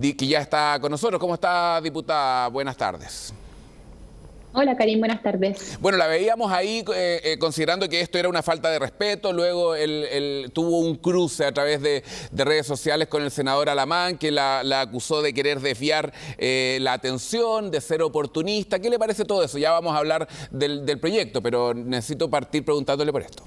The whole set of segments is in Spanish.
que ya está con nosotros. ¿Cómo está, diputada? Buenas tardes. Hola, Karim, buenas tardes. Bueno, la veíamos ahí considerando que esto era una falta de respeto, luego tuvo un cruce a través de redes sociales con el senador Alamán, que la acusó de querer desviar la atención, de ser oportunista. ¿Qué le parece todo eso? Ya vamos a hablar del proyecto, pero necesito partir preguntándole por esto.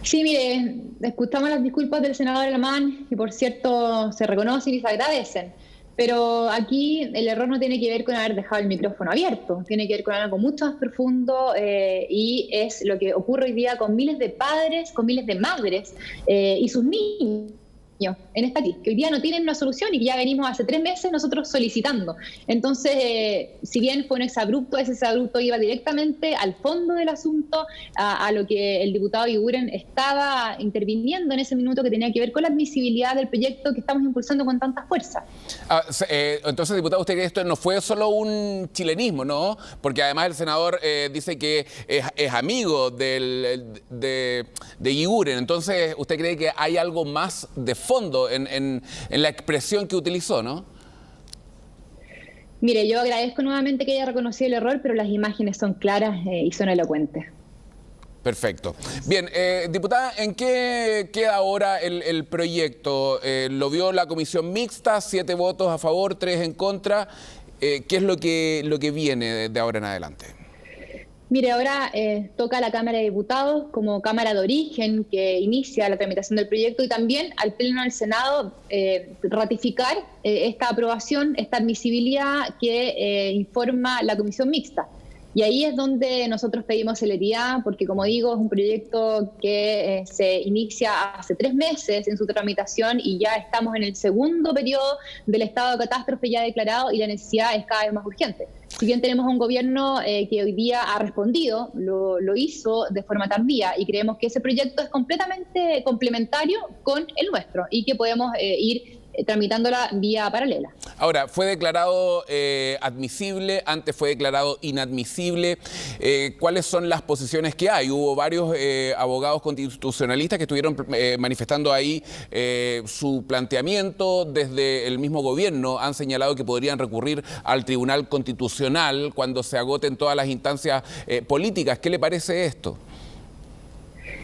Sí, mire, escuchamos las disculpas del senador Alamán, y por cierto se reconocen y se agradecen. Pero aquí el error no tiene que ver con haber dejado el micrófono abierto, tiene que ver con algo mucho más profundo y es lo que ocurre hoy día con miles de padres, con miles de madres y sus niños en esta que hoy día no tienen una solución y que ya venimos hace 3 meses nosotros solicitando. Entonces, si bien fue un exabrupto, ese exabrupto iba directamente al fondo del asunto, a lo que el diputado Eguiguren estaba interviniendo en ese minuto, que tenía que ver con la admisibilidad del proyecto que estamos impulsando con tanta fuerza. Entonces, diputado, usted cree que esto no fue solo un chilenismo, ¿no? Porque además el senador dice que es amigo de Eguiguren. Entonces, ¿usted cree que hay algo más de fondo en la expresión que utilizó, no? Mire, yo agradezco nuevamente que haya reconocido el error, pero las imágenes son claras y son elocuentes. Perfecto. Bien, diputada, ¿en qué queda ahora el proyecto? ¿Lo vio la comisión mixta? 7 votos a favor, 3 en contra. ¿Qué es lo que viene de ahora en adelante? Mire, ahora toca a la Cámara de Diputados como Cámara de Origen que inicia la tramitación del proyecto y también al Pleno del Senado ratificar esta aprobación, esta admisibilidad que informa la Comisión Mixta. Y ahí es donde nosotros pedimos celeridad, porque como digo, es un proyecto que se inicia hace 3 meses en su tramitación y ya estamos en el segundo periodo del estado de catástrofe ya declarado y la necesidad es cada vez más urgente. Si bien tenemos un gobierno que hoy día ha respondido, lo hizo de forma tardía y creemos que ese proyecto es completamente complementario con el nuestro y que podemos ir tramitándola vía paralela. Ahora, fue declarado admisible, antes fue declarado inadmisible. ¿Cuáles son las posiciones que hay? Hubo varios abogados constitucionalistas que estuvieron manifestando ahí su planteamiento. Desde el mismo gobierno han señalado que podrían recurrir al Tribunal Constitucional cuando se agoten todas las instancias políticas. ¿Qué le parece esto?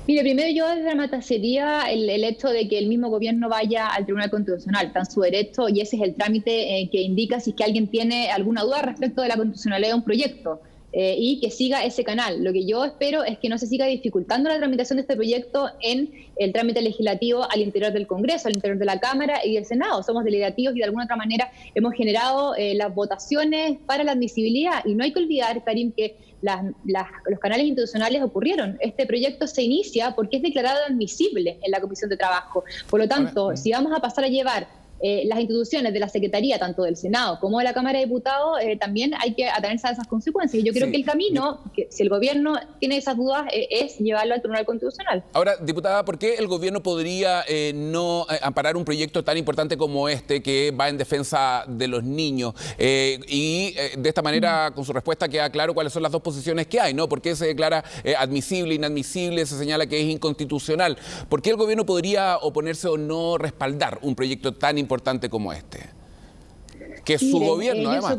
Mire, primero yo desdramatizaría el hecho de que el mismo gobierno vaya al Tribunal Constitucional, está en su derecho y ese es el trámite que indica si es que alguien tiene alguna duda respecto de la constitucionalidad de un proyecto y que siga ese canal. Lo que yo espero es que no se siga dificultando la tramitación de este proyecto en el trámite legislativo al interior del Congreso, al interior de la Cámara y del Senado. Somos delegativos y de alguna otra manera hemos generado las votaciones para la admisibilidad y no hay que olvidar, Karim, que los canales institucionales ocurrieron. Este proyecto se inicia porque es declarado admisible en la Comisión de Trabajo. Por lo tanto, si vamos a pasar a llevar las instituciones de la Secretaría, tanto del Senado como de la Cámara de Diputados, también hay que atenerse a esas consecuencias. Y yo creo que el camino, que si el gobierno tiene esas dudas, es llevarlo al Tribunal Constitucional. Ahora, diputada, ¿por qué el gobierno podría no amparar un proyecto tan importante como este, que va en defensa de los niños? De esta manera, con su respuesta, queda claro cuáles son las dos posiciones que hay, ¿no? ¿Por qué se declara admisible, inadmisible, se señala que es inconstitucional? ¿Por qué el gobierno podría oponerse o no respaldar un proyecto tan importante como este? Que es su gobierno, además.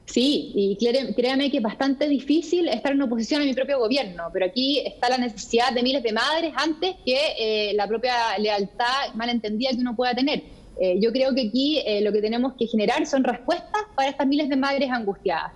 Sí, y créame que es bastante difícil estar en oposición a mi propio gobierno, pero aquí está la necesidad de miles de madres antes que la propia lealtad malentendida que uno pueda tener. Yo creo que aquí lo que tenemos que generar son respuestas para estas miles de madres angustiadas.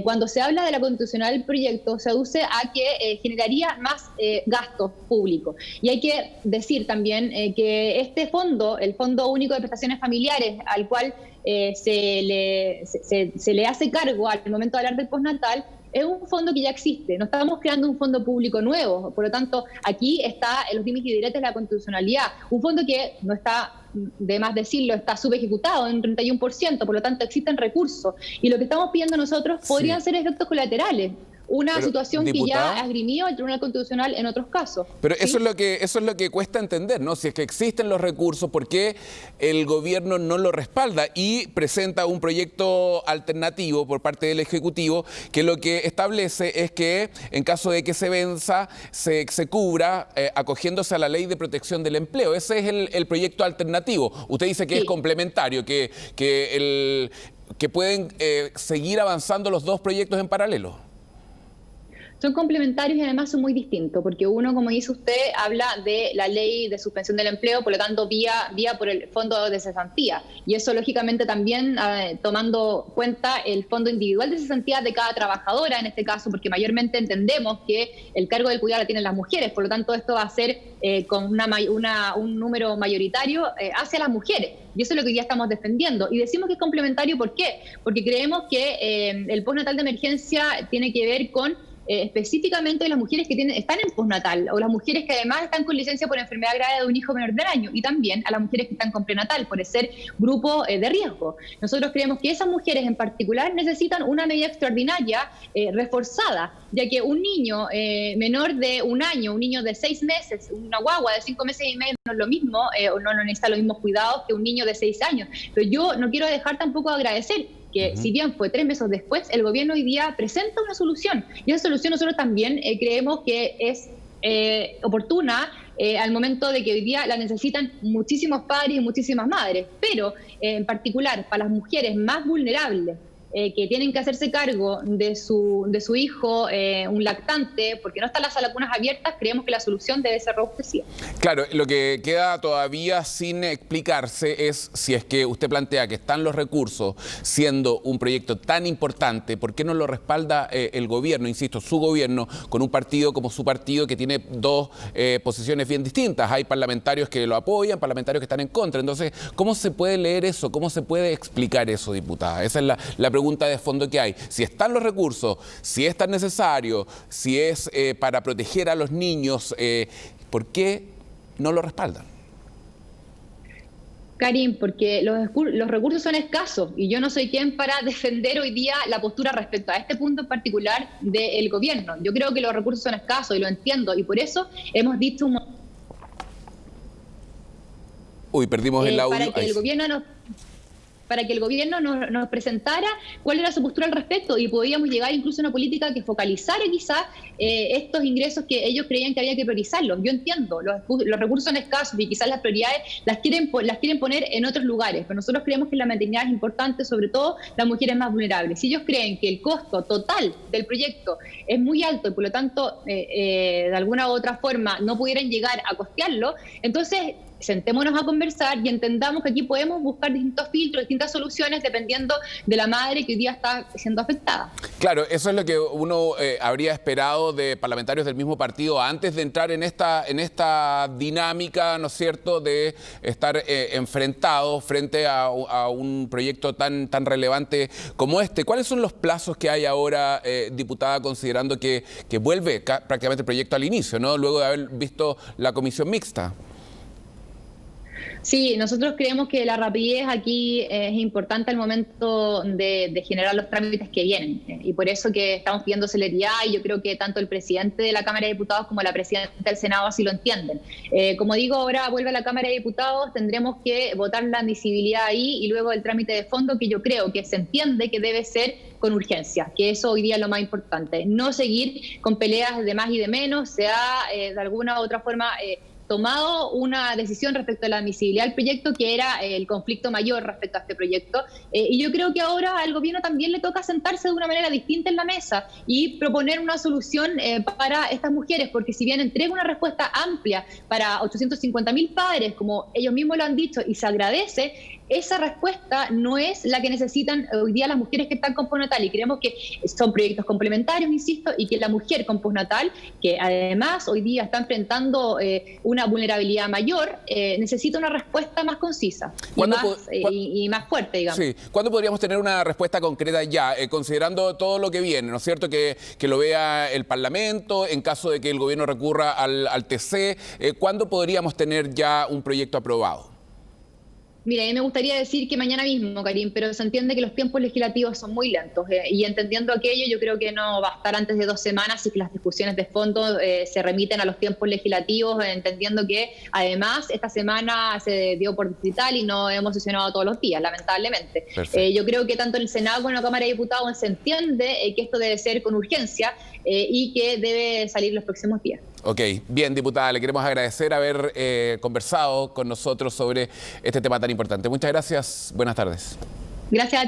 Cuando se habla de la constitucional del proyecto, se aduce a que generaría más gastos públicos. Y hay que decir también que este fondo, el Fondo Único de Prestaciones Familiares, al cual se le hace cargo al momento de hablar del postnatal, es un fondo que ya existe, no estamos creando un fondo público nuevo, por lo tanto, aquí está en los límites y diretes de la constitucionalidad, un fondo que no está, de más decirlo, está subejecutado en un 31%, por lo tanto existen recursos, y lo que estamos pidiendo nosotros podrían ser efectos colaterales. una situación diputada, que ya esgrimió el Tribunal Constitucional en otros casos. Pero ¿sí? eso es lo que cuesta entender, ¿no? Si es que existen los recursos, ¿por qué el gobierno no lo respalda y presenta un proyecto alternativo por parte del Ejecutivo que lo que establece es que en caso de que se venza, se cubra acogiéndose a la Ley de Protección del Empleo? Ese es el proyecto alternativo. Usted dice que es complementario, que pueden seguir avanzando los dos proyectos en paralelo. Son complementarios y además son muy distintos, porque uno, como dice usted, habla de la ley de suspensión del empleo, por lo tanto, vía por el fondo de cesantía. Y eso, lógicamente, también tomando cuenta el fondo individual de cesantía de cada trabajadora, en este caso, porque mayormente entendemos que el cargo del cuidado la tienen las mujeres, por lo tanto, esto va a ser con un número mayoritario hacia las mujeres. Y eso es lo que hoy día estamos defendiendo. Y decimos que es complementario, ¿por qué? Porque creemos que el postnatal de emergencia tiene que ver con específicamente las mujeres que están en postnatal o las mujeres que además están con licencia por enfermedad grave de un hijo menor de año y también a las mujeres que están con prenatal por ser grupo de riesgo. Nosotros creemos que esas mujeres en particular necesitan una medida extraordinaria reforzada, ya que un niño menor de un año, un niño de 6 meses, una guagua de 5 meses y medio no es lo mismo o no necesita los mismos cuidados que un niño de 6 años. Pero yo no quiero dejar tampoco de agradecer que si bien fue 3 meses después, el gobierno hoy día presenta una solución. Y esa solución nosotros también creemos que es oportuna al momento de que hoy día la necesitan muchísimos padres y muchísimas madres. Pero en particular para las mujeres más vulnerables, que tienen que hacerse cargo de su hijo, un lactante, porque no están las lacunas abiertas, creemos que la solución debe ser robustecida. Claro, lo que queda todavía sin explicarse es si es que usted plantea que están los recursos, siendo un proyecto tan importante, ¿por qué no lo respalda el gobierno, insisto, su gobierno, con un partido como su partido que tiene dos posiciones bien distintas? Hay parlamentarios que lo apoyan, parlamentarios que están en contra. Entonces, ¿cómo se puede leer eso? ¿Cómo se puede explicar eso, diputada? Esa es la pregunta de fondo que hay. Si están los recursos, si es tan necesario, si es para proteger a los niños, ¿por qué no lo respaldan? Karim, porque los recursos son escasos y yo no soy quien para defender hoy día la postura respecto a este punto en particular del gobierno. Yo creo que los recursos son escasos y lo entiendo y por eso hemos dicho perdimos el audio. Para que el gobierno nos presentara cuál era su postura al respecto y podíamos llegar incluso a una política que focalizara quizás estos ingresos que ellos creían que había que priorizarlos. Yo entiendo, los recursos son escasos y quizás las prioridades las quieren poner en otros lugares, pero nosotros creemos que la maternidad es importante, sobre todo las mujeres más vulnerables. Si ellos creen que el costo total del proyecto es muy alto y por lo tanto de alguna u otra forma no pudieran llegar a costearlo, entonces sentémonos a conversar y entendamos que aquí podemos buscar distintos filtros, distintas soluciones dependiendo de la madre que hoy día está siendo afectada. Claro, eso es lo que uno habría esperado de parlamentarios del mismo partido antes de entrar en esta dinámica, ¿no es cierto?, de estar enfrentados frente a un proyecto tan relevante como este. ¿Cuáles son los plazos que hay ahora, diputada, considerando que vuelve prácticamente el proyecto al inicio, ¿no?, luego de haber visto la comisión mixta? Sí, nosotros creemos que la rapidez aquí es importante al momento de generar los trámites que vienen y por eso que estamos pidiendo celeridad y yo creo que tanto el presidente de la Cámara de Diputados como la presidenta del Senado así lo entienden. Como digo, ahora vuelve a la Cámara de Diputados, tendremos que votar la admisibilidad ahí y luego el trámite de fondo que yo creo que se entiende que debe ser con urgencia, que eso hoy día es lo más importante. No seguir con peleas de más y de menos, se ha de alguna u otra forma tomado una decisión respecto a la admisibilidad del proyecto, que era el conflicto mayor respecto a este proyecto. Y yo creo que ahora al gobierno también le toca sentarse de una manera distinta en la mesa y proponer una solución para estas mujeres, porque si bien entrega una respuesta amplia para 850.000 padres, como ellos mismos lo han dicho, y se agradece, esa respuesta no es la que necesitan hoy día las mujeres que están con postnatal y creemos que son proyectos complementarios, insisto, y que la mujer con postnatal, que además hoy día está enfrentando una vulnerabilidad mayor, necesita una respuesta más concisa y más fuerte, digamos. Sí. ¿Cuándo podríamos tener una respuesta concreta ya, considerando todo lo que viene, ¿no es cierto? Que lo vea el Parlamento, en caso de que el gobierno recurra al TC, ¿cuándo podríamos tener ya un proyecto aprobado? Mira, a mí me gustaría decir que mañana mismo, Karim, pero se entiende que los tiempos legislativos son muy lentos y entendiendo aquello, yo creo que no va a estar antes de 2 semanas y que las discusiones de fondo se remiten a los tiempos legislativos, entendiendo que además esta semana se dio por digital y no hemos sesionado todos los días, lamentablemente. Yo creo que tanto en el Senado como en la Cámara de Diputados se entiende que esto debe ser con urgencia y que debe salir los próximos días. Ok, bien, diputada, le queremos agradecer haber conversado con nosotros sobre este tema tan importante. Muchas gracias, buenas tardes. Gracias a ti.